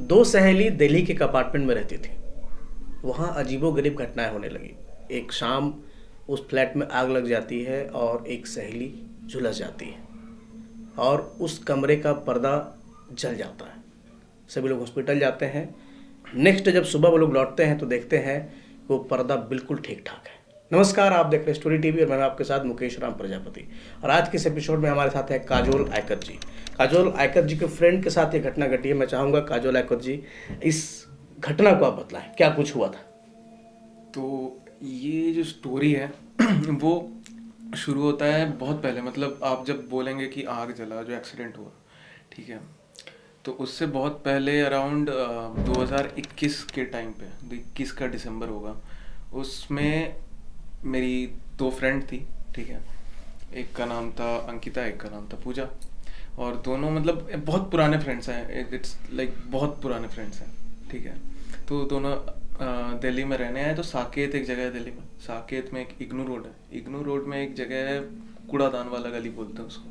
दो सहेली दिल्ली के एक अपार्टमेंट में रहती थी। वहाँ अजीबोगरीब घटनाएं होने लगी। एक शाम उस फ्लैट में आग लग जाती है और एक सहेली झुलस जाती है और उस कमरे का पर्दा जल जाता है। सभी लोग हॉस्पिटल जाते हैं। नेक्स्ट जब सुबह वो लोग लौटते हैं तो देखते हैं वो पर्दा बिल्कुल ठीक ठाक है। नमस्कार, आप देख रहे हैं स्टोरी टीवी और मैं आपके साथ मुकेश राम प्रजापति। और आज के इस एपिसोड में हमारे साथ है काजोल आयकर जी। काजोल आयकर जी के फ्रेंड के साथ ये घटना घटी है। मैं चाहूँगा काजोल आयकर जी इस घटना को आप बतलाएं, क्या कुछ हुआ था। तो ये जो स्टोरी है वो शुरू होता है बहुत पहले। मतलब आप जब बोलेंगे कि आग जला, जो एक्सीडेंट हुआ, ठीक है, तो उससे बहुत पहले अराउंड 2021 के टाइम पे, 21 का दिसंबर होगा, उसमें मेरी दो फ्रेंड थी, ठीक है। एक का नाम था अंकिता, एक का नाम था पूजा। और दोनों मतलब बहुत पुराने फ्रेंड्स हैं, इट्स लाइक बहुत पुराने फ्रेंड्स हैं, ठीक है। तो दोनों दिल्ली में रहने आए। तो साकेत एक जगह है दिल्ली में, साकेत में एक इग्नू रोड है। इग्नू रोड में एक जगह है, कूड़ादान वाला गली बोलते हैं उसको,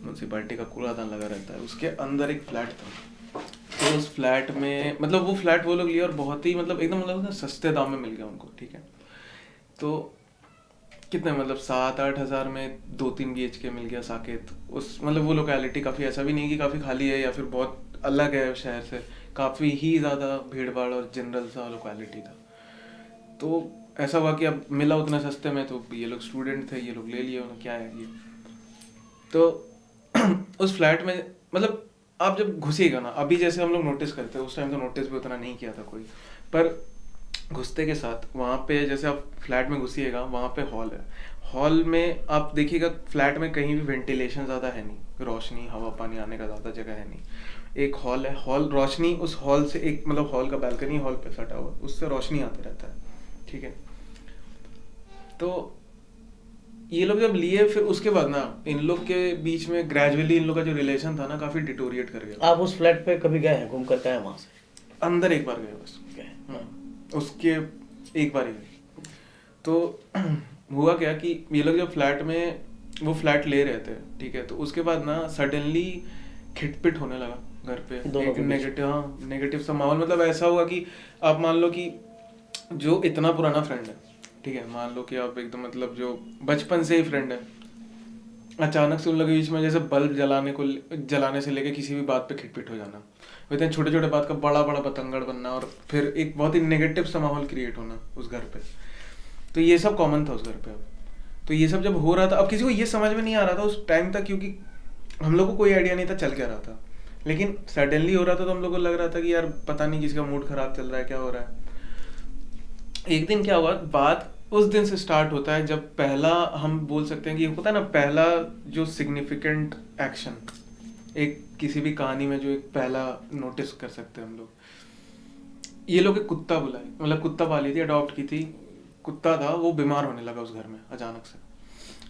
म्यूनसिपाल्टी का कूड़ादान लगा रहता है, उसके अंदर एक फ्लैट था। तो उस फ्लैट में मतलब वो फ्लैट वो लोग लिए और बहुत ही मतलब एकदम मतलब सस्ते दाम में मिल गया उनको, ठीक है। तो कितने मतलब 7-8 हज़ार में 2-3 BHK मिल गया साकेत। उस मतलब वो लोकेलिटी काफ़ी, ऐसा भी नहीं कि काफ़ी खाली है या फिर बहुत अलग है शहर से, काफ़ी ही ज़्यादा भीड़ भाड़ और जनरल सा लोकेलिटी था। तो ऐसा हुआ कि अब मिला उतना सस्ते में, तो ये लोग स्टूडेंट थे, ये लोग ले लिए, उन्हें क्या है ये। तो उस फ्लैट में मतलब आप जब घुसिएगा ना, अभी जैसे हम लोग नोटिस करते हैं, उस टाइम तो नोटिस भी उतना नहीं किया था कोई, पर घुसते के साथ वहाँ पे जैसे आप फ्लैट में घुसिएगा, वहाँ पे हॉल है। हॉल में आप देखिएगा, फ्लैट में कहीं भी वेंटिलेशन ज़्यादा है नहीं, रोशनी हवा पानी आने का ज़्यादा जगह है नहीं। एक हॉल है, हॉल रोशनी, उस हॉल से एक मतलब हॉल का बैल्कनी हॉल पे सटा हुआ, उससे रोशनी आते रहता है, ठीक है। तो ये लोग जब लिए, फिर उसके बाद ना इन लोग के बीच में ग्रेजुअली इन लोग का जो रिलेशन था ना, काफ़ी डिटोरिएट कर गया। आप उस फ्लैट पे कभी गए हैं, घूम कर गए हैं वहाँ से? अंदर एक बार गए बस, गए। उसके एक बार ही गए। तो हुआ क्या कि ये लोग जब फ्लैट में वो फ्लैट ले रहे थे, ठीक है, तो उसके बाद ना सडनली खिटपिट होने लगा घर पे। एक नेगेटिव, हाँ नेगेटिव सा माहौल। मतलब ऐसा हुआ कि आप मान लो कि जो इतना पुराना फ्रेंड है, ठीक है, मान लो कि आप एकदम मतलब जो बचपन से ही फ्रेंड है, अचानक से उन लोगों के बीच में जैसे बल्ब जलाने से लेके किसी भी बात पे खिटपिट हो जाना, इतने छोटे छोटे बात का बड़ा बड़ा बतंगड़ बनना, और फिर एक बहुत ही नेगेटिव सा माहौल क्रिएट होना उस घर पे। तो ये सब कॉमन था उस घर पे। अब तो ये सब जब हो रहा था, अब किसी को ये समझ में नहीं आ रहा था उस टाइम तक, क्योंकि हम लोग को कोई आइडिया नहीं था चल क्या रहा था। लेकिन सडनली हो रहा था तो हम लोग को लग रहा था कि यार पता नहीं किसी का मूड खराब चल रहा है, क्या हो रहा है। एक दिन क्या हुआ, बात उस दिन से स्टार्ट होता है जब पहला, हम बोल सकते हैं कि होता है ना पहला जो सिग्निफिकेंट एक्शन एक किसी भी कहानी में, जो एक पहला नोटिस कर सकते हैं हम लोग। ये लोग एक कुत्ता बुलाए, मतलब कुत्ता पाली थी, अडॉप्ट की थी, कुत्ता था, वो बीमार होने लगा उस घर में अचानक से।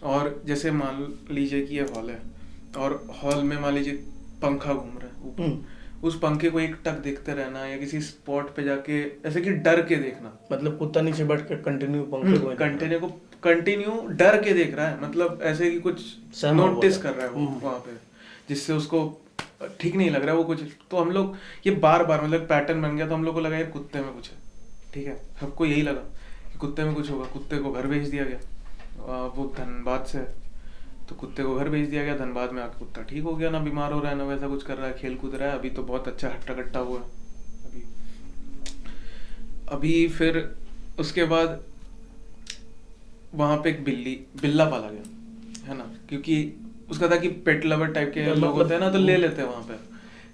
और जैसे मान लीजिए कि ये हॉल है, और हॉल में मान लीजिए पंखा घूम रहा है ऊपर, उस पंखे को एक टक देखते रहना, या किसी स्पॉट पे जाके ऐसे कि डर के देखना। मतलब कुत्ता नीचे बैठ के कंटिन्यू पंखे को कंटिन्यू डर के देख रहा है, मतलब ऐसे कि कुछ नोटिस कर रहा है वो वहाँ पे, जिससे उसको ठीक नहीं लग रहा है वो कुछ। तो हम लोग ये बार बार मतलब पैटर्न बन गया, तो हम लोग को लगा यार कुत्ते में कुछ है, ठीक है, सबको यही लगा कि कुत्ते में कुछ होगा। कुत्ते को घर भेज दिया गया, वो धनबाद से, तो कुत्ते को घर भेज दिया गया। धनबाद में आके कुत्ता ठीक हो गया, ना बीमार हो रहा है, ना वैसा कुछ कर रहा है, खेल कूद रहा है, अभी तो बहुत अच्छा हट्टा कट्टा हुआ है अभी। फिर उसके बाद वहाँ पे एक बिल्ला पाला गया, है ना, क्योंकि उसका था कि पेट लवर टाइप के लोग होते हैं ना, तो ले लेते हैं वहाँ पे।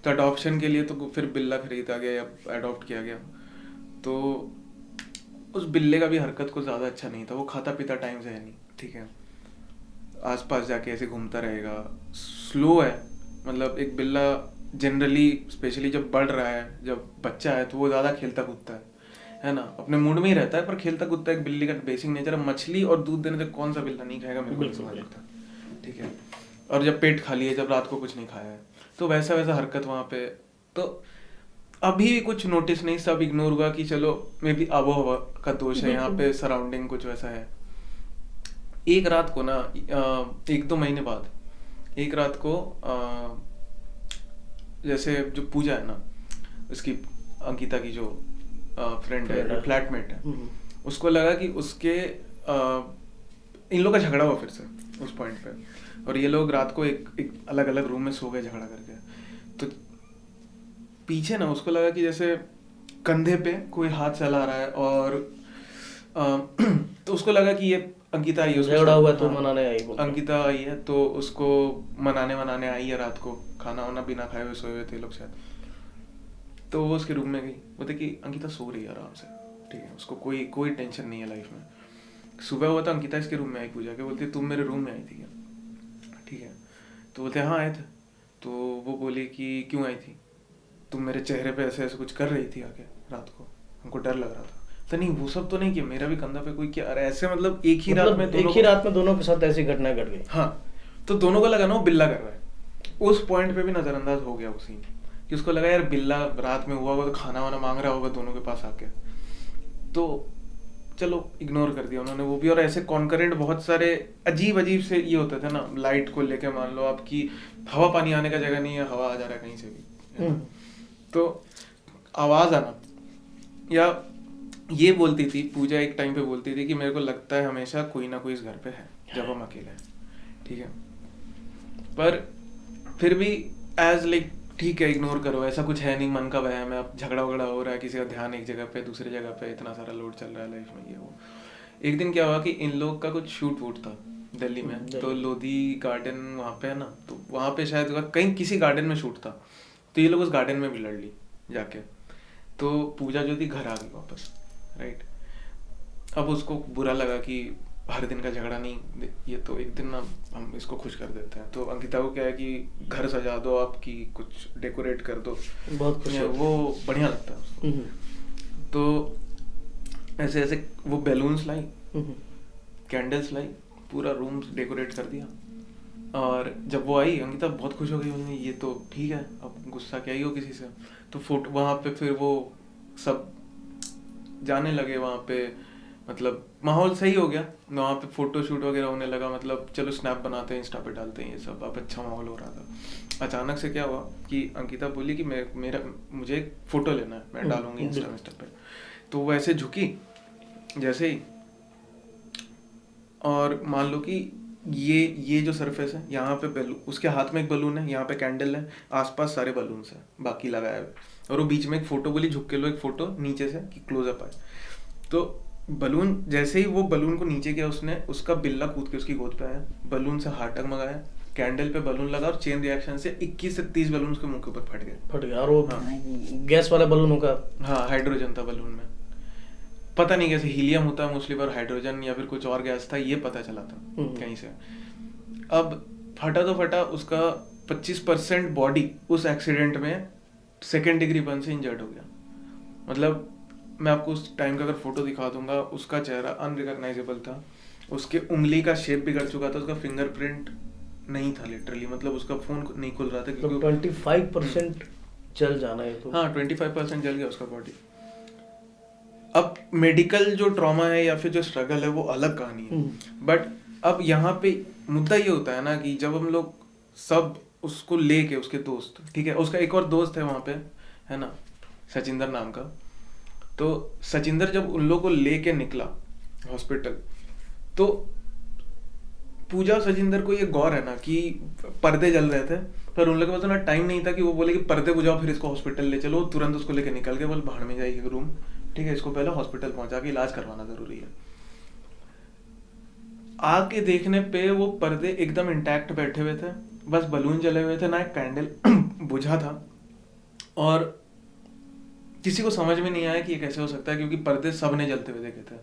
तो अडॉप्शन के लिए तो फिर बिल्ला खरीदा गया या अडॉप्ट किया गया। तो उस बिल्ले का भी हरकत को ज़्यादा अच्छा नहीं था, वो खाता पीता टाइम से है नहीं, ठीक है, आसपास जाके ऐसे घूमता रहेगा, स्लो है। मतलब एक बिल्ला जनरली स्पेशली जब बढ़ रहा है, जब बच्चा है, तो वो ज़्यादा खेलता कूदता है ना, अपने मूड में ही रहता है, पर खेलता कूदता एक बिल्ली का बेसिक नेचर है। मछली और दूध देने से कौन सा बिल्ला नहीं खाएगा, मेरे को नहीं समझ लगता, ठीक है। और जब पेट खाली है, जब रात को कुछ नहीं खाया है, तो वैसा वैसा हरकत वहाँ पे। तो अभी कुछ नोटिस नहीं, सब इग्नोर हुआ कि चलो मे बी आबोहवा का दोष है यहाँ पे, सराउंडिंग कुछ वैसा है। एक रात को ना 1-2 महीने बाद एक रात को जैसे जो पूजा है ना, उसकी अंकिता की जो फ्रेंड है, Friend है। फ्लैटमेट है, उसको लगा कि उसके इन लोग का झगड़ा हुआ फिर से उस पॉइंट पे, और ये लोग रात को एक अलग अलग रूम में सो गए झगड़ा करके। तो पीछे ना उसको लगा कि जैसे कंधे पे कोई हाथ चला रहा है, और तो उसको लगा कि ये अंकिता आई है, उसके झगड़ा साथ। हुआ तो हाँ, मनाने आई बोल के। अंकिता आई है तो उसको मनाने आई है रात को, खाना वाना बिना खाए हुए सोए हुए थे लोग शायद। तो वो उसके रूम में गई, वो देखी अंकिता सो रही है आराम से, ठीक है, उसको कोई टेंशन नहीं है लाइफ में। सुबह हुआ तो अंकिता इसके रूम में आई, पूजा के बोलती तुम मेरे रूम में आई थी क्या, ठीक है, तो बोलते हाँ आए थे। तो वो बोली कि क्यों आई थी, तुम मेरे चेहरे पे ऐसे ऐसे कुछ कर रही थी आके रात को, हमको डर लग रहा था। तो नहीं वो सब तो नहीं किया, मेरा भी कंधा पे कोई क्या आ रहा है ऐसे, मतलब एक ही रात में दोनों के साथ ऐसी घटना घट गई। हाँ, तो दोनों को लगा ना वो बिल्ला कर रहा है। उस पॉइंट पे भी नजरअंदाज हो गया वो सीन, कि उसको लगा यार बिल्ला रात में हुआ होगा तो खाना वाना मांग रहा होगा दोनों के पास आके, तो चलो इग्नोर कर दिया उन्होंने वो भी। और ऐसे कॉन्करेंट बहुत सारे अजीब से ये होते थे ना, लाइट को लेके मान लो आपकी हवा पानी आने का जगह नहीं है, हवा आ जा रहा है कहीं से भी, है ना? तो आवाज आना, या ये बोलती थी पूजा, एक टाइम पे बोलती थी कि मेरे को लगता है हमेशा कोई ना कोई इस घर पे है जब हम अकेले हैं, ठीक है, पर फिर भी एज लाइक ठीक है इग्नोर करो, ऐसा कुछ है नहीं, मन का वहम है, अब झगड़ा वगड़ा हो रहा है, किसी का ध्यान एक जगह पे दूसरी जगह पे, इतना सारा लोड चल रहा है लाइफ में, ये वो। एक दिन क्या हुआ कि इन लोग का कुछ शूट वूट था दिल्ली में, तो लोधी गार्डन वहाँ पे है ना, तो वहाँ पे शायद कहीं किसी गार्डन में शूट था, तो ये लोग उस गार्डन में भी लड़ ली जाके। तो पूजा जो थी घर आ गई वापस, राइट। अब उसको बुरा लगा कि हर दिन का झगड़ा नहीं, ये तो एक दिन ना हम इसको खुश कर देते हैं। तो अंकिता को क्या है कि घर सजा दो आपकी, कुछ डेकोरेट कर दो, बहुत खुश वो बढ़िया लगता है उसको। तो ऐसे ऐसे वो बैलून्स लाई, कैंडल्स लाई, पूरा रूम डेकोरेट कर दिया। और जब वो आई अंकिता बहुत खुश हो गई, उन्होंने ये तो ठीक है, अब गुस्सा क्या ही हो किसी से। तो फोटो वहाँ पे फिर वो सब जाने लगे वहाँ पे, मतलब माहौल सही हो गया वहाँ पे, फोटो शूट वगैरह होने लगा, मतलब चलो स्नैप बनाते हैं इंस्टा पे डालते हैं ये सब, अब अच्छा माहौल हो रहा था। अचानक से क्या हुआ कि अंकिता बोली कि मुझे एक फोटो लेना है, मैं डालूंगी इंस्टा पे। तो वो ऐसे झुकी जैसे ही, और मान लो कि ये जो सरफेस है यहाँ पे बैलून, उसके हाथ में एक बलून है, यहाँ पे कैंडल है, आसपास सारे बलून्स हैं बाकी लगाए हुए, और वो बीच में एक फोटो बोली झुक के लो एक फोटो नीचे से कि क्लोजअप आए। तो बलून जैसे ही वो बलून को नीचे किया उसने, उसका बिल्ला कूद के उसकी गोद पे आया, बलून से हार्ट टगमगाया, कैंडल पे बलून लगा, और चेन रिएक्शन से 21 से 30 बलून उसके मुंह के ऊपर फट गए। और वो गैस वाला बलून होगा, हाँ हाइड्रोजन था बलून में, पता नहीं कैसे, हीलियम होता है मोस्टली, पर हाइड्रोजन या फिर कुछ और गैस था, ये पता चला था कहीं से। अब फटा तो फटा, उसका 25% बॉडी उस एक्सीडेंट में सेकेंड डिग्री बर्न से इंजर्ड हो गया। मतलब मैं आपको उस टाइम का अगर फोटो दिखा दूंगा, उसका चेहरा अनरिकॉग्नाइजेबल था, उसके उंगली का शेप बिगड़ चुका था, उसका फिंगरप्रिंट नहीं था लिटरली, मतलब उसका फोन नहीं खुल रहा था क्योंकि 25% जल जाना है तो। हाँ 25% जल गया उसका बॉडी। अब मेडिकल जो ट्रॉमा है या फिर जो स्ट्रगल है वो अलग कहानी है, बट अब यहाँ पे मुद्दा ये होता है ना कि जब हम लोग सब उसको लेके, उसके दोस्त, ठीक है, उसका एक और दोस्त है वहाँ पे, है ना, सचिंदर नाम का। तो सचिंदर जब उन लोगों को लेके निकला हॉस्पिटल, तो पूजा और सचिंदर को ये गौर है ना कि पर्दे जल रहे थे, पर उन लोगों के पास ना टाइम नहीं था कि वो बोले कि पर्दे बुझाओ फिर इसको हॉस्पिटल ले चलो, तुरंत उसको लेके निकल गए, बोल भाड़ में जाएगी रूम, ठीक है, इसको पहले हॉस्पिटल पहुंचा के इलाज करवाना जरूरी है। आके देखने पे वो पर्दे एकदम इंटैक्ट बैठे हुए थे, बस बलून जले हुए थे, ना एक कैंडल बुझा था, और किसी को समझ में नहीं आया कि ये कैसे हो सकता है, क्योंकि पर्दे सब ने जलते हुए देखे थे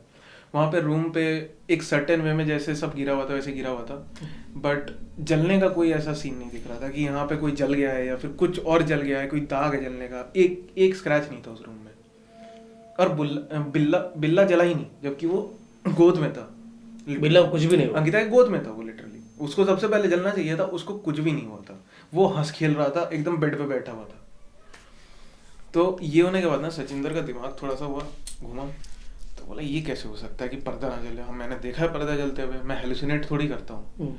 वहाँ पे रूम पे, एक सर्टेन वे में जैसे सब गिरा हुआ था वैसे गिरा हुआ था, बट जलने का कोई ऐसा सीन नहीं दिख रहा था कि यहाँ पे कोई जल गया है या फिर कुछ और जल गया है, कोई दाग है जलने का, एक स्क्रैच नहीं था उस रूम में। और बिल्ला जला ही नहीं, जबकि वो गोद में था, बिल्ला कुछ भी नहीं हुआ, अंकिता के गोद में था वो लिटरली, उसको सबसे पहले जलना चाहिए था, उसको कुछ भी नहीं हुआ था, वो हंस खेल रहा था, एकदम बेड पे बैठा हुआ था। तो ये होने के बाद ना सचिंदर का दिमाग थोड़ा सा हुआ घूमा, तो बोला ये कैसे हो सकता है कि पर्दा ना जले, मैंने देखा है पर्दा जलते हुए, मैं हेलुसिनेट थोड़ी करता हूँ,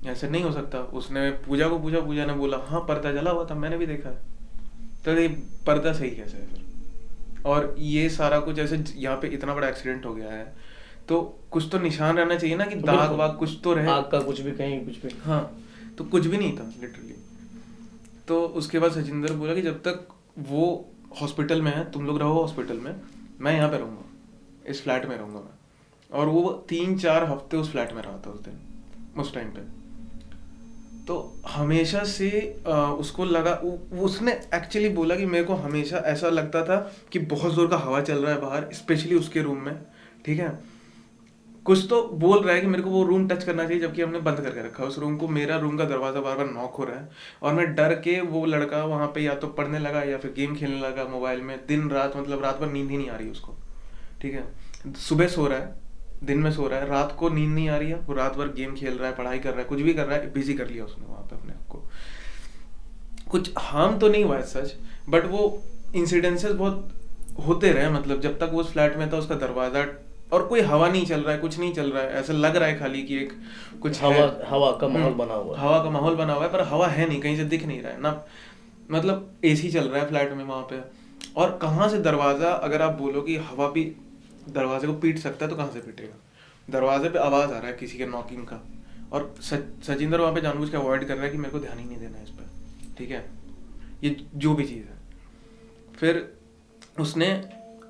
ऐसे नहीं हो सकता। उसने पूजा को पूछा, पूजा ने बोला हाँ पर्दा जला हुआ था, मैंने भी देखा है। तो ये पर्दा सही कैसे है फिर? और ये सारा कुछ ऐसे यहाँ पे इतना बड़ा एक्सीडेंट हो गया है तो कुछ तो निशान रहना चाहिए ना कि दाग वाग कुछ तो रहे। आग का कुछ भी, कहीं कुछ भी। हाँ, तो कुछ भी नहीं था लिटरली। तो उसके बाद सचिंदर बोला कि जब तक वो हॉस्पिटल में है, तुम लोग रहो हॉस्पिटल में, मैं यहाँ पे रहूँगा, इस फ्लैट में रहूँगा मैं। और वो 3-4 हफ्ते उस फ्लैट में रहा था उस दिन, उस टाइम पे। तो हमेशा से उसको लगा, उसने एक्चुअली बोला कि मेरे को हमेशा ऐसा लगता था कि बहुत जोर का हवा चल रहा है बाहर, स्पेशली उसके रूम में, ठीक है। कुछ तो बोल रहा है कि मेरे को वो रूम टच करना चाहिए, जबकि हमने बंद करके रखा है उस रूम को। मेरा रूम का दरवाजा बार बार नॉक हो रहा है और मैं डर के, वो लड़का वहाँ पे या तो पढ़ने लगा या फिर गेम खेलने लगा मोबाइल में, दिन रात, मतलब रात भर नींद ही नहीं आ रही उसको, ठीक है। सुबह सो रहा है, दिन में सो रहा है, रात को नींद नहीं आ रही है, वो रात भर गेम खेल रहा है, पढ़ाई कर रहा है, कुछ भी कर रहा है, बिजी कर लिया उसने वहाँ पे अपने आप को। कुछ हार्म तो नहीं हुआ है सच, बट वो इंसिडेंसेस बहुत होते रहे, मतलब जब तक वो उस फ्लैट में था उसका दरवाजा, और कोई हवा नहीं चल रहा है, कुछ नहीं चल रहा है, ऐसा लग रहा है खाली कि एक कुछ हवा का माहौल बना हुआ है, हवा का माहौल बना हुआ है, पर हवा है नहीं, कहीं से दिख नहीं रहा है ना, मतलब एसी चल रहा है फ्लैट में वहाँ पे। और कहाँ से दरवाजा, अगर आप बोलो कि हवा भी दरवाजे को पीट सकता है तो कहाँ से पीटेगा? दरवाजे पे आवाज आ रहा है किसी के नॉकिंग का, और सचिंदर वहाँ पे जानबूझ के अवॉइड कर रहा है कि मेरे को ध्यान ही नहीं देना है इस पर, ठीक है, ये जो भी चीज़ है। फिर उसने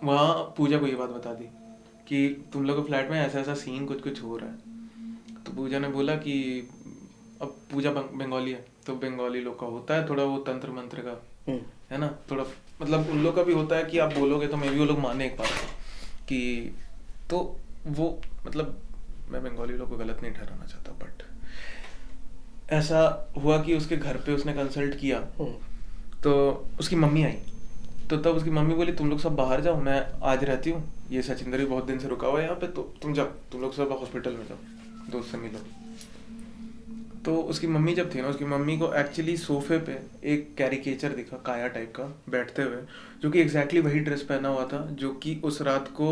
वहाँ पूजा को ये बात बता दी कि तुम लोग के फ्लैट में ऐसा ऐसा सीन कुछ कुछ हो रहा है। तो पूजा ने बोला कि अब पूजा बंगाली है, तो बंगाली लोग का होता है थोड़ा वो तंत्र मंत्र का, है ना, थोड़ा मतलब उन लोग का भी होता है कि आप बोलोगे तो मे भी वो लोग माने एक बात कि, तो वो मतलब मैं बंगाली लोग को गलत नहीं ठहराना चाहता, बट ऐसा हुआ कि उसके घर पे उसने कंसल्ट किया, तो उसकी मम्मी आई, तो तब उसकी मम्मी बोली तुम लोग सब बाहर जाओ, मैं आज रहती हूँ, ये सचिंदर भी बहुत दिन से रुका हुआ है यहाँ पे, तो तुम जाओ, तुम लोग सब हॉस्पिटल में जाओ, दोस्त से मिलो। तो उसकी मम्मी जब थी ना, उसकी मम्मी को एक्चुअली सोफे पे एक कैरिकेचर दिखा काया टाइप का बैठते हुए, जो कि एग्जैक्टली वही ड्रेस पहना हुआ था जो कि उस रात को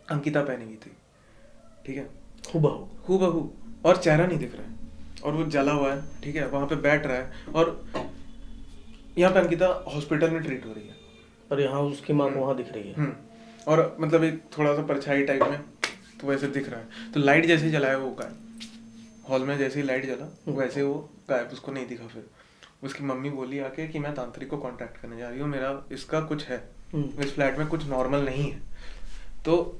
अंकिता पहनी हुई थी, ठीक है, हूबहू, और चेहरा नहीं दिख रहा है, और वो जला हुआ है, ठीक है, वहाँ पे बैठ रहा है, और यहाँ पे अंकिता हॉस्पिटल में ट्रीट हो रही है, और यहाँ उसकी माँ को वहाँ दिख रही है, और मतलब एक थोड़ा सा परछाई टाइप में, तो वैसे दिख रहा है। तो लाइट जैसे ही जलाया वो गायब, हॉल में जैसे ही लाइट जला वैसे वो गायब, उसको नहीं दिखा। फिर उसकी मम्मी बोली आके कि मैं तांत्रिक को कांटेक्ट करने जा रही हूँ, मेरा इसका कुछ है, इस फ्लैट में कुछ नॉर्मल नहीं है। तो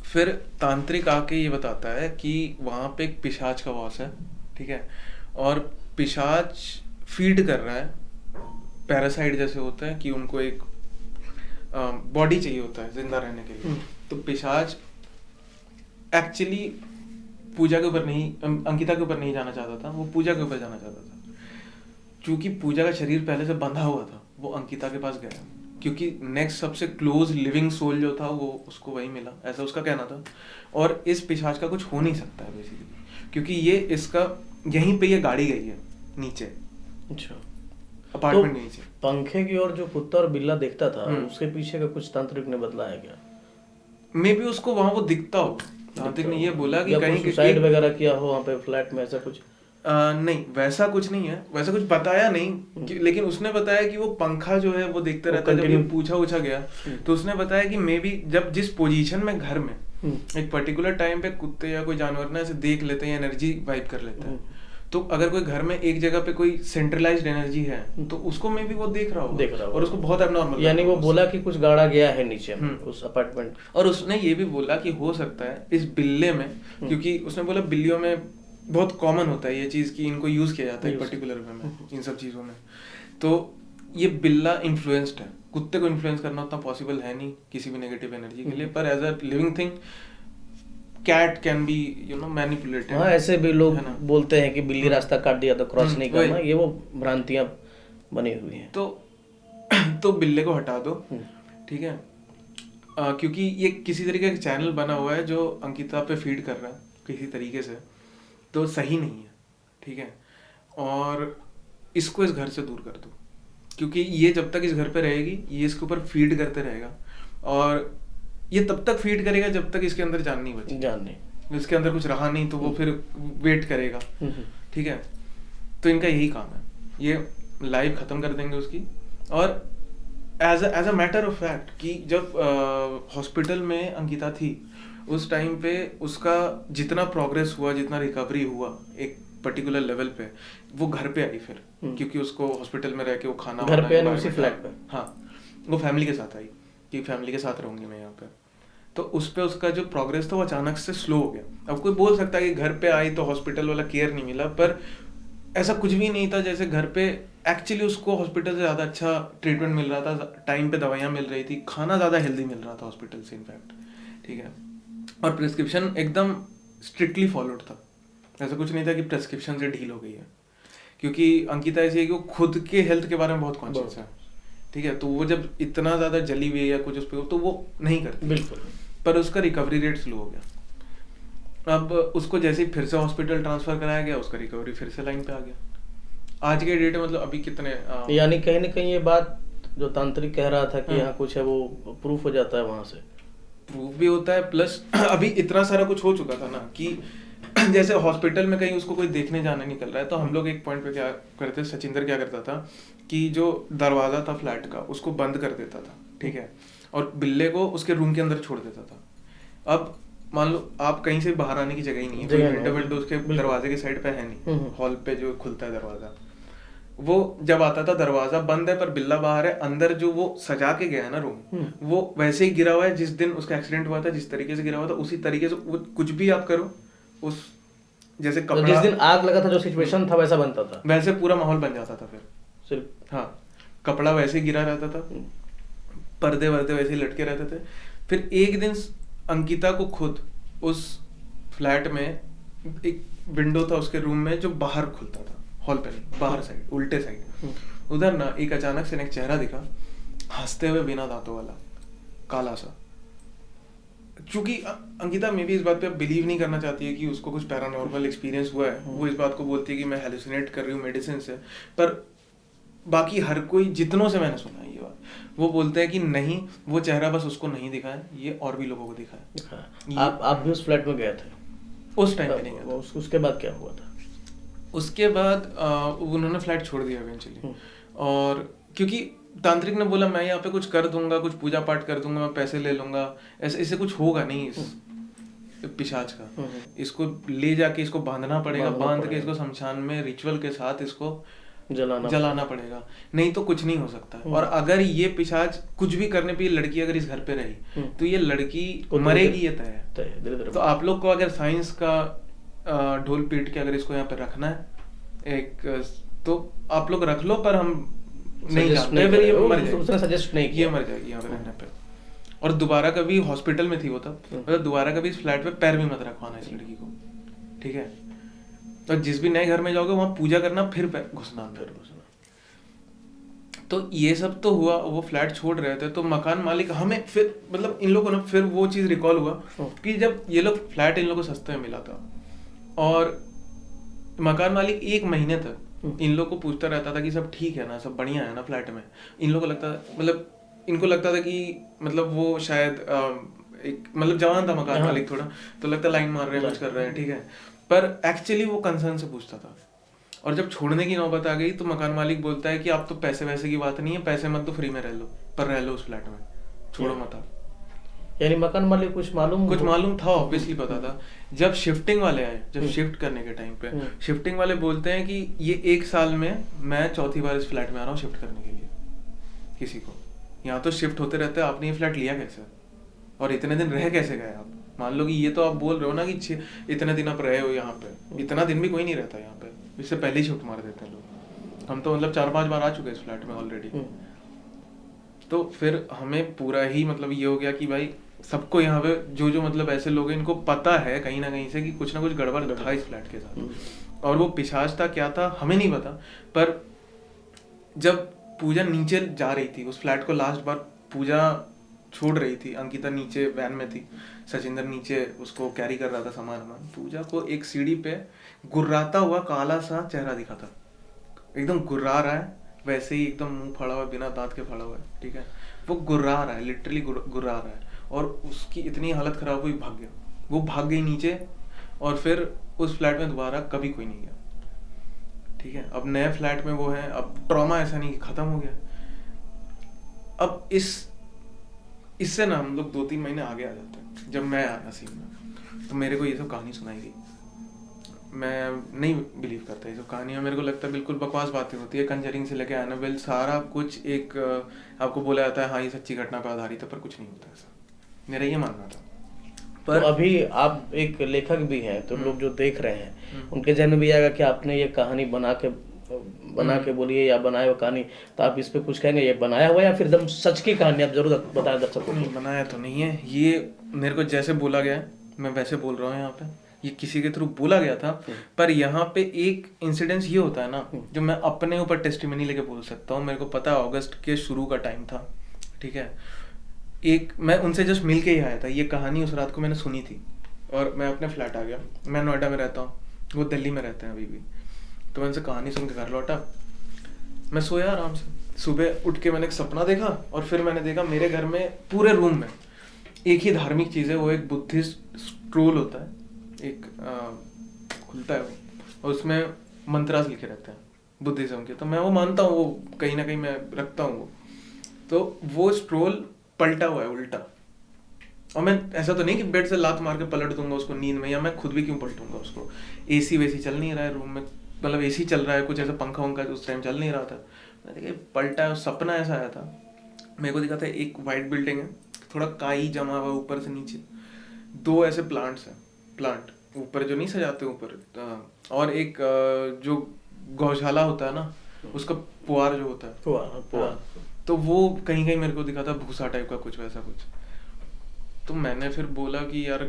फिर तांत्रिक आके ये बताता है कि वहाँ पे एक पिशाच का वास है, ठीक है, और पिशाच फीड कर रहा है, पैरासाइट जैसे होता है कि उनको एक बॉडी चाहिए होता है जिंदा रहने के लिए। तो पिशाच एक्चुअली पूजा के ऊपर नहीं, अंकिता के ऊपर नहीं जाना चाहता था, वो पूजा के ऊपर जाना चाहता था। क्योंकि पूजा का शरीर पहले से बंधा हुआ था, वो अंकिता के पास गया क्योंकि नेक्स्ट सबसे क्लोज लिविंग सोल जो था वो उसको वही मिला, ऐसा उसका कहना था। और इस पिशाच का कुछ हो नहीं सकता है बेसिकली, क्योंकि ये इसका यहीं पे ये गाड़ी गई है नीचे, अच्छा, अपार्टमेंट के नीचे। पंखे की ओर जो कुत्ता और बिल्ला देखता था उसके पीछे का कुछ तांत्रिक ने बदलाया क्या? मे बी उसको वहाँ वो दिखता हो, तांत्रिक ने ये बोला कि कहीं सुसाइड वगैरह किया हो वहाँ पे फ्लैट में, ऐसा कुछ? नहीं, वैसा कुछ नहीं है, वैसा कुछ बताया नहीं लेकिन उसने बताया कि वो पंखा जो है वो देखते रहता है। जब ये पूछा गया तो उसने बताया कि मे बी जब जिस पोजीशन में घर में एक पर्टिकुलर टाइम पे कुत्ते या कोई जानवर ना ऐसे देख लेते हैं, एनर्जी वाइब कर लेते हैं, तो अगर कोई घर में एक जगह पे कोई सेंट्रलाइज्ड एनर्जी है तो उसको मे बी वो देख रहा होगा और उसको बहुत एबनॉर्मल, यानी वो बोला कि कुछ गाड़ा गया है नीचे उस अपार्टमेंट। और उसने ये भी बोला कि हो सकता है इस बिल्ले में, क्योंकि उसने बोला बिल्लियों में बहुत कॉमन होता है ये चीज कि इनको यूज किया जाता है पर्टिकुलर वे में इन सब चीजों में, तो ये बिल्ला इन्फ्लुएंस्ड है। कुत्ते को इन्फ्लुएंस करना उतना पॉसिबल है नहीं किसी भी नेगेटिव एनर्जी के लिए, पर as a living thing cat can be manipulated. हाँ, ऐसे भी लोग बोलते हैं कि बिल्ली रास्ता काट दिया तो क्रॉस नहीं करना, ये वो भ्रांतियां बनी हुई हैं। तो बिल्ले को हटा दो, ठीक है, क्योंकि ये किसी तरीके का चैनल बना हुआ है जो अंकिता पे फीड कर रहा है किसी तरीके से, तो सही नहीं है, ठीक है, और इसको इस घर से दूर कर दो, क्योंकि ये जब तक इस घर पे रहेगी ये इसके ऊपर फीड करते रहेगा, और ये तब तक फीड करेगा जब तक इसके अंदर जान नहीं बची, इसके अंदर कुछ रहा नहीं तो वो फिर वेट करेगा, ठीक है। तो इनका यही काम है, ये लाइफ ख़त्म कर देंगे उसकी। और as a matter of fact कि जब हॉस्पिटल में अंकिता थी उस टाइम पे उसका जितना प्रोग्रेस हुआ, जितना रिकवरी हुआ एक पर्टिकुलर लेवल पे, वो घर पे आई फिर, क्योंकि उसको हॉस्पिटल में रह के वो खाना घर पे उसी फ्लैट पे, हाँ वो फैमिली के साथ आई कि फैमिली के साथ रहूंगी मैं यहाँ पे। तो उस पे उसका जो प्रोग्रेस था वो अचानक से स्लो हो गया। अब कोई बोल सकता है कि घर पे आई तो हॉस्पिटल वाला केयर नहीं मिला, पर ऐसा कुछ भी नहीं था। जैसे घर पे एक्चुअली उसको हॉस्पिटल से ज़्यादा अच्छा ट्रीटमेंट मिल रहा था, टाइम पे दवाइयाँ मिल रही थी, खाना ज़्यादा हेल्दी मिल रहा था हॉस्पिटल से इनफैक्ट, ठीक है। और प्रिस्क्रिप्शन एकदम स्ट्रिक्टली फॉलोड था, ऐसा कुछ नहीं था कि प्रिस्क्रिप्शन से ढील हो गई है, क्योंकि अंकिता ऐसी है कि वो खुद के हेल्थ के बारे में बहुत कॉन्शियस है, ठीक है। तो वो जब इतना ज़्यादा जली हुई है या कुछ उस पर तो वो नहीं करती बिल्कुल, पर उसका रिकवरी रेट स्लो हो गया। अब उसको जैसे ही फिर से हॉस्पिटल ट्रांसफर कराया गया, उसका रिकवरी फिर से लाइन पे आ गया। आज के डेट में मतलब अभी कितने यानी कहीं ना कहीं ये बात जो तांत्रिक कह रहा था कि यहाँ कुछ है वो प्रूफ हो जाता है, वहां से प्रूफ भी होता है, प्लस अभी इतना सारा कुछ हो चुका था ना कि जैसे हॉस्पिटल में कहीं उसको कोई देखने जाने निकल रहा है तो हम लोग एक पॉइंट पे क्या करते, सचिंदर क्या करता था कि जो दरवाजा था फ्लैट का उसको बंद कर देता था, ठीक है, और बिल्ले को उसके रूम के अंदर छोड़ देता था। अब मान लो आप कहीं से बाहर आने की जगह ही नहीं है, विंडो उसके दरवाजे के साइड पे है नहीं, हॉल पे जो खुलता है दरवाजा, वो जब आता था दरवाजा बंद है पर बिल्ला बाहर है, अंदर जो वो सजा के गया है ना रूम वो वैसे ही गिरा हुआ है जिस दिन उसका एक्सीडेंट हुआ था, जिस तरीके से गिरा हुआ था उसी तरीके से वो कुछ भी आप करो उस जैसे कपड़ा, जिस दिन आग लगा था जो सिचुएशन था वैसा बनता था, वैसे पूरा माहौल बन जाता था फिर सिर्फ। हाँ, कपड़ा वैसे ही गिरा रहता था, पर्दे वर्दे वैसे ही लटके रहते थे। फिर एक दिन अंकिता को खुद उस फ्लैट में एक विंडो था उसके रूम में जो बाहर खुलता था, हॉल पे नहीं, बाहर साइड, उल्टे साइड, उधर ना एक अचानक से एक चेहरा दिखा, हंसते हुए बिना दांतों वाला, काला सा। चूंकि अंकिता मे भी इस बात पे बिलीव नहीं करना चाहती है कि उसको कुछ पैरानॉर्मल एक्सपीरियंस हुआ है, वो इस बात को बोलती है कि मैं हेलुसिनेट कर रही हूँ मेडिसिन से, पर बाकी हर कोई जितनों से मैंने सुना है ये बात, वो बोलते हैं कि नहीं, वो चेहरा बस उसको नहीं दिखा है, ये और भी लोगों को दिखा है। आप भी उस फ्लैट में गए थे उस टाइम पे? नहीं गया। उसके बाद क्या हुआ था? उसके बाद उन्होंने फ्लैट छोड़ दिया इवेंचुअली, और क्योंकि तांत्रिक ने बोला मैं यहाँ पे कुछ कर दूंगा, कुछ पूजा पाठ कर दूंगा, मैं पैसे ले लूंगा, ऐसे इससे कुछ होगा नहीं इस पिशाच का, इसको ले जाके इसको बांधना पड़ेगा, बांध के इसको शमशान में रिचुअल के साथ इसको जलाना पड़ेगा, नहीं तो कुछ नहीं हो सकता। और अगर ये पिशाच कुछ भी करने पे, लड़की अगर इस घर पे रही तो ये लड़की मरेगी, ये तय है। तो आप लोग को अगर साइंस का ढोल पीट के अगर इसको यहाँ पे रखना है एक, तो आप लोग रख लो, पर हम नहीं जानते, फिर ये मर जाएगी, उसने सजेस्ट नहीं किया, ये मर जाएगी यहाँ पे रहने पे। और दोबारा कभी हॉस्पिटल में थी वो तब, मतलब दोबारा कभी इस फ्लैट पे पैर भी मत रखवाना इस लड़की को, ठीक है। और जिस भी नए घर में जाओगे वहां पूजा करना, फिर घुसना। तो ये सब तो हुआ, वो फ्लैट छोड़ रहे थे तो मकान मालिक हमें फिर मतलब इन लोगों ने फिर वो चीज रिकॉल हुआ कि जब ये लोग फ्लैट इन लोगों को सस्ते में मिला था, और मकान मालिक 1 महीने तक इन लोग को पूछता रहता था कि सब ठीक है ना, सब बढ़िया है ना फ्लैट में। इन लोग को लगता था, मतलब इनको लगता था कि मतलब वो शायद एक मतलब जवान था मकान मालिक थोड़ा, तो लगता लाइन मार रहे हैं, कुछ कर रहे हैं, ठीक है, पर एक्चुअली वो कंसर्न से पूछता था। और जब छोड़ने की नौबत आ गई तो मकान मालिक बोलता है कि आप तो पैसे वैसे की बात नहीं है, पैसे मत तो फ्री में रह लो, पर रह लो उस फ्लैट में, छोड़ो मत आप। यानी मकान मालिक कुछ मालूम था, ऑब्वियसली पता था। जब शिफ्टिंग वाले आए, जब शिफ्ट करने के टाइम पे शिफ्टिंग वाले बोलते हैं कि ये 1 साल में मैं 4थी बार इस फ्लैट में आ रहा हूँ शिफ्ट करने के लिए किसी को। यहाँ तो शिफ्ट होते रहते हैं, आपने ये फ्लैट लिया कैसे और इतने दिन रह कैसे गए आप? मान लो कि ये तो आप बोल रहे हो ना कि इतने दिन आप रहे हो यहाँ पे, इतना दिन भी कोई नहीं रहता यहाँ पे, इससे पहले ही शिफ्ट मार देते हैं लोग। हम तो मतलब 4-5 बार आ चुके हैं इस फ्लैट में ऑलरेडी। तो फिर हमें पूरा ही मतलब ये हो गया कि भाई सबको यहाँ पे जो मतलब ऐसे लोग हैं, इनको पता है कहीं ना कहीं से कि कुछ ना कुछ गड़बड़ था इस फ्लैट के साथ। और वो पिशाच था क्या था हमें नहीं पता, पर जब पूजा नीचे जा रही थी उस फ्लैट को, लास्ट बार पूजा छोड़ रही थी, अंकिता नीचे वैन में थी, सचिंदर नीचे उसको कैरी कर रहा था सामान, पूजा को एक सीढ़ी पे गुर्राता हुआ काला सा चेहरा दिखा था, एकदम गुर्रा रहा है, वैसे ही एकदम मुंह फड़ा हुआ, बिना दांत के फड़ा हुआ है, ठीक है, वो गुर्रा रहा है, लिटरली गुर्रा रहा है। और उसकी इतनी हालत खराब हुई, भाग गया, वो भाग गई नीचे, और फिर उस फ्लैट में दोबारा कभी कोई नहीं गया, ठीक है, अब नए फ्लैट में वो है, अब ट्रॉमा ऐसा नहीं कि खत्म हो गया। अब इससे ना हम लोग 2-3 महीने आगे आ जाते हैं। जब मैं आया सीन में तो मेरे को ये सब कहानी सुनाई गई। मैं नहीं बिलीव करता ये सब कहानियाँ, मेरे को लगता है बिल्कुल बकवास बातें होती है। कंजरिंग से लेके एनाबेल सारा कुछ एक आपको बोला जाता है हाँ ये सच्ची घटना पर आधारित है, पर कुछ नहीं होता ऐसा, मेरा ये मानना था। पर तो अभी आप एक लेखक भी हैं, तो लोग जो देख रहे हैं उनके जहन में भी आएगा कि आपने ये कहानी बना के बोलिए या बनाए वो कहानी, तो आप इस पे कुछ कहेंगे ये बनाया हुआ या फिर एकदम सच की कहानी? आप जरूर बताएं दर्शकों को। नहीं, बनाया तो नहीं है, ये मेरे को जैसे बोला गया है मैं वैसे बोल रहा हूँ यहाँ पे। ये किसी के थ्रू बोला गया था, पर यहाँ पे एक इंसिडेंस ये होता है ना जो मैं अपने ऊपर टेस्टिमनी लेके बोल सकता हूँ। मेरे को पता है अगस्त के शुरू का टाइम था, ठीक है, एक मैं उनसे जस्ट मिल के ही आया था। ये कहानी उस रात को मैंने सुनी थी और मैं अपने फ्लैट आ गया। मैं नोएडा में रहता हूँ, वो दिल्ली में रहते हैं अभी भी। तो मैं उनसे कहानी सुन के घर लौटा, मैं सोया आराम से। सुबह उठ के मैंने एक सपना देखा और फिर मैंने देखा मेरे घर में पूरे रूम में एक ही धार्मिक चीज़ है, वो एक बुद्धिस्ट स्क्रोल होता है, एक खुलता है वो, और उसमें मंत्रास लिखे रहते हैं बुद्धिज्म के। तो मैं वो मानता हूँ, वो कहीं ना कहीं मैं रखता हूँ वो। तो वो स्क्रोल पलटा हुआ है उल्टा, और मैं ऐसा तो नहीं कि बेड से लात मार के पलट दूंगा उसको नींद में, या मैं खुद भी क्यों पलटूंगा उसको। एसी वैसी चल नहीं रहा है रूम में, मतलब एसी चल रहा है, कुछ ऐसा पंखा वंखा उस टाइम चल नहीं रहा था। मैं देखिए पलटा है, सपना ऐसा आया था मेरे को, दिखा था एक वाइट बिल्डिंग है, थोड़ा काई जमा हुआ ऊपर से नीचे, 2 ऐसे प्लांट्स हैं, प्लांट ऊपर जो नहीं सजाते ऊपर, और एक जो गौशाला होता है ना उसका पुआर जो होता है, पुआर। तो वो कहीं कहीं मेरे को दिखा था भूसा टाइप का कुछ, वैसा कुछ। तो मैंने फिर बोला कि यार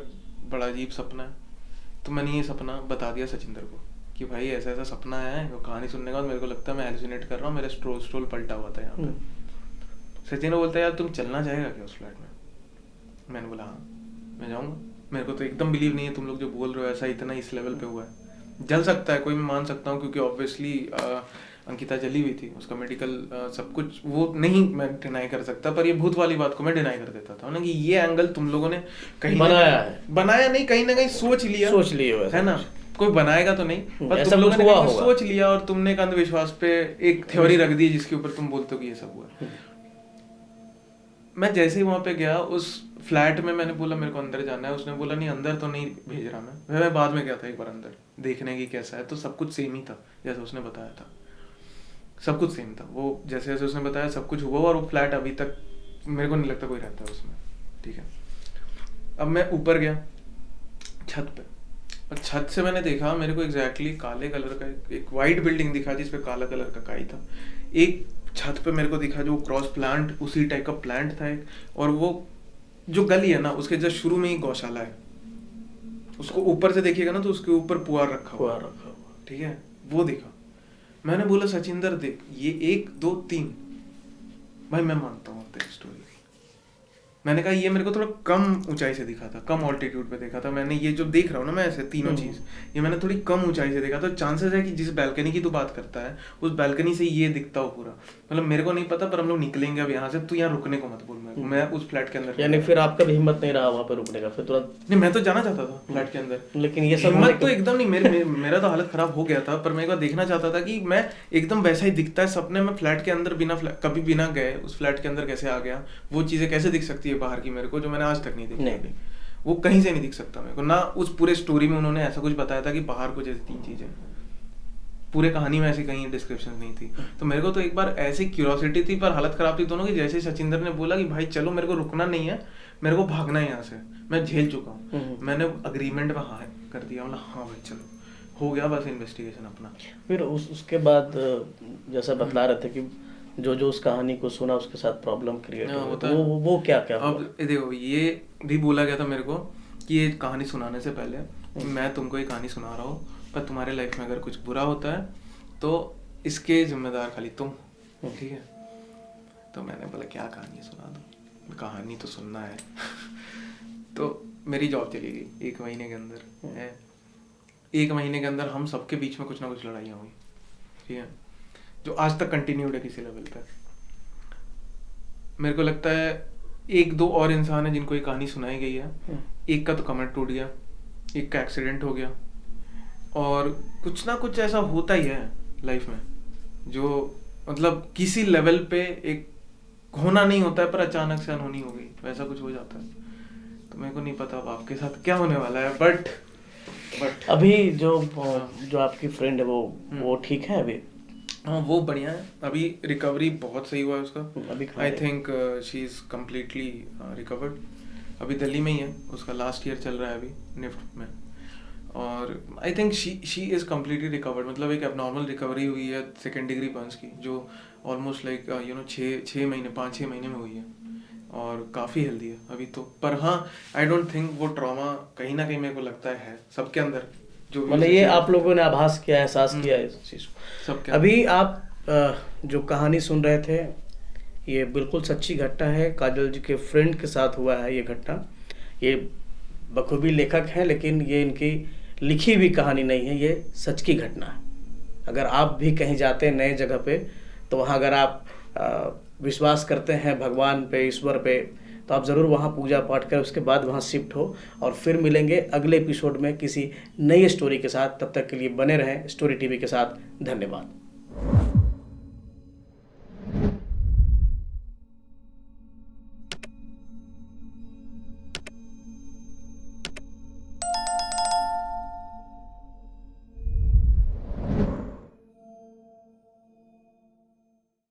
बड़ा अजीब सपना है। तो मैंने ये सपना बता दिया सचिंदर को कि भाई ऐसा ऐसा सपना है। वो कहानी सुनने के बाद मेरे को लगता है मैं हेलुसिनेट कर रहा हूँ, मेरा स्ट्रोल पलटा हुआ था यहाँ पे। सचिन बोलता है यार तुम चलना चाहेगा क्या उस फ्लैट में? मैंने बोला हाँ मैं जाऊँगा, मेरे को तो एकदम बिलीव नहीं है तुम लोग जो बोल रहे हो ऐसा इतना इस लेवल पे हुआ है। जल सकता है कोई, मैं मान सकता हूँ, क्योंकि ऑब्वियसली अंकिता जली हुई थी, उसका मेडिकल सब कुछ वो नहीं मैं डिनाई कर सकता, पर ये भूत वाली बात को मैं डिनाई कर देता था ना कि ये एंगल तुम लोगों ने कहीं बनाया नहीं, कहीं ना कहीं सोच लिया है ना। कोई बनाएगा तो नहीं, पर तुम लोगों ने सोच लिया और तुमने एक अंधविश्वास पे एक थ्योरी रख दी जिसके ऊपर तुम बोलते हो कि ये सब हुआ। मैं जैसे ही वहां पे गया उस फ्लैट में, मैंने बोला मेरे को अंदर जाना है। उसने बोला नहीं अंदर तो नहीं भेज रहा मैं बाद में गया था एक बार अंदर देखने की कैसा है, तो सब कुछ सेम ही था जैसे उसने बताया था, सब कुछ सेम था। वो जैसे जैसे उसने बताया सब कुछ हुआ, और वो फ्लैट अभी तक मेरे को नहीं लगता कोई रहता है उसमें, ठीक है। अब मैं ऊपर गया छत पे, और छत से मैंने देखा मेरे को एग्जैक्टली काले कलर का एक वाइट बिल्डिंग दिखा जिसपे काला कलर का काई था। एक छत पे मेरे को दिखा जो क्रॉस प्लांट, उसी टाइप का प्लांट था एक, और वो जो गली है ना उसके जस्ट शुरू में ही गौशाला है। उसको ऊपर से देखिएगा ना तो उसके ऊपर पुआर रखा हुआ, ठीक है, वो दिखा। मैंने बोला सचिंदर देख ये 1 2 3 भाई मैं मानता हूँ तेरी स्टोरी। मैंने कहा ये मेरे को थोड़ा कम ऊंचाई से दिखा था, कम ऑल्टीट्यूड पे देखा था मैंने। ये जो देख रहा हूँ ना मैं ऐसे तीनों चीज, ये मैंने थोड़ी कम ऊंचाई से देखा। तो चांसेस है कि जिस बैल्कनी की तू बात करता है उस बैल्कनी से ये दिखता हो पूरा। मतलब मेरे को नहीं पता, पर हम लोग निकलेंगे अब यहाँ से, तू यहाँ रुकने को मत बोल। मैं उस फ्लैट के अंदर, यानी फिर आपका भी हिम्मत नहीं रहा वहाँ पे रुकने का? फिर तुरंत नहीं, मैं तो जाना चाहता था फ्लैट के अंदर, लेकिन ये सब हिम्मत तो एकदम नहीं। मेरा तो हालत खराब हो गया था, पर मैं एक बार देखना चाहता था कि मैं एकदम वैसा ही दिखता है सपने में फ्लैट के अंदर, कभी बिना गए उस फ्लैट के अंदर कैसे आ गया, वो चीजें कैसे दिख सकती है बाहर की मेरे को, जो मैंने आज तक नहीं देखी। वो कहीं से नहीं दिख सकता मेरे को ना। उस पूरे स्टोरी में उन्होंने ऐसा कुछ बताया था कि बाहर कुछ ऐसी 3 चीजें, पूरे कहानी में ऐसी कहीं डिस्क्रिप्शन नहीं थी। तो मेरे को तो एक बार ऐसी क्यूरियोसिटी थी, पर हालत खराब थी दोनों की। जैसे सचिंदर ने बोला कि भाई चलो मेरे को रुकना नहीं है, मेरे को भागना है यहाँ से, मैं झेल चुका हूँ। मैंने अग्रीमेंट में हाँ कर दिया, मतलब हाँ भाई चलो हो गया बस इन्वेस्टिगेशन अपना। फिर उसके बाद जैसा बतला रहे थे कि जो उस कहानी को सुना उसके साथ प्रॉब्लम क्रिएट होता है, वो क्या अब देखो ये भी बोला गया था मेरे को कि ये कहानी सुनाने से पहले मैं तुमको ये कहानी सुना रहा हूँ, पर तुम्हारे लाइफ में अगर कुछ बुरा होता है तो इसके जिम्मेदार खाली तुम, ठीक है। तो मैंने बोला क्या कहानी सुना दो, कहानी तो सुनना है। तो मेरी जॉब चली गई 1 महीने के अंदर है। 1 महीने के अंदर हम सबके बीच में कुछ ना कुछ लड़ाइयाँ हुई, ठीक है, जो आज तक कंटिन्यूड है किसी लेवल पर। मेरे को लगता है 1-2 और इंसान है जिनको ये कहानी सुनाई गई है। एक का तो कमर टूट गया, एक का एक्सीडेंट हो गया, और कुछ ना कुछ ऐसा होता ही है लाइफ में, जो मतलब किसी लेवल पे एक होना नहीं होता है पर अचानक से अनहोनी हो गई, वैसा कुछ हो जाता है। तो मेरे को नहीं पता अब आपके साथ क्या होने वाला है, बट अभी जो हाँ। जो आपकी फ्रेंड है वो ठीक है अभी? हाँ वो बढ़िया है, अभी रिकवरी बहुत सही हुआ है उसका। अभी कहाँ आई है? Think she is completely recovered. अभी दिल्ली में ही है, उसका लास्ट ईयर चल रहा है अभी निफ्ट में। और I think she is completely recovered, मतलब एक एबनॉर्मल रिकवरी हुई है सेकेंड डिग्री बर्न्स की, जो ऑलमोस्ट लाइक 5-6 महीने में हुई है, और काफ़ी हेल्दी है अभी तो। पर हाँ, आई डोंट थिंक वो ट्रॉमा कहीं ना कहीं मेरे को लगता है सबके अंदर, जो भी मतलब ये आप लोगों ने आभास किया, एहसास किया इस चीज़ को? सबके अभी आप जो कहानी सुन रहे थे ये बिल्कुल सच्ची घटना है, काजल जी के फ्रेंड के साथ हुआ है ये घटना। ये बखूबी लेखक हैं लेकिन ये इनकी लिखी हुई कहानी नहीं है, ये सच की घटना है। अगर आप भी कहीं जाते हैं नए जगह पे, तो वहाँ अगर आप विश्वास करते हैं भगवान पे, ईश्वर पे, तो आप ज़रूर वहाँ पूजा पाठ करें, उसके बाद वहाँ शिफ्ट हो। और फिर मिलेंगे अगले एपिसोड में किसी नई स्टोरी के साथ। तब तक के लिए बने रहें स्टोरी टीवी के साथ। धन्यवाद।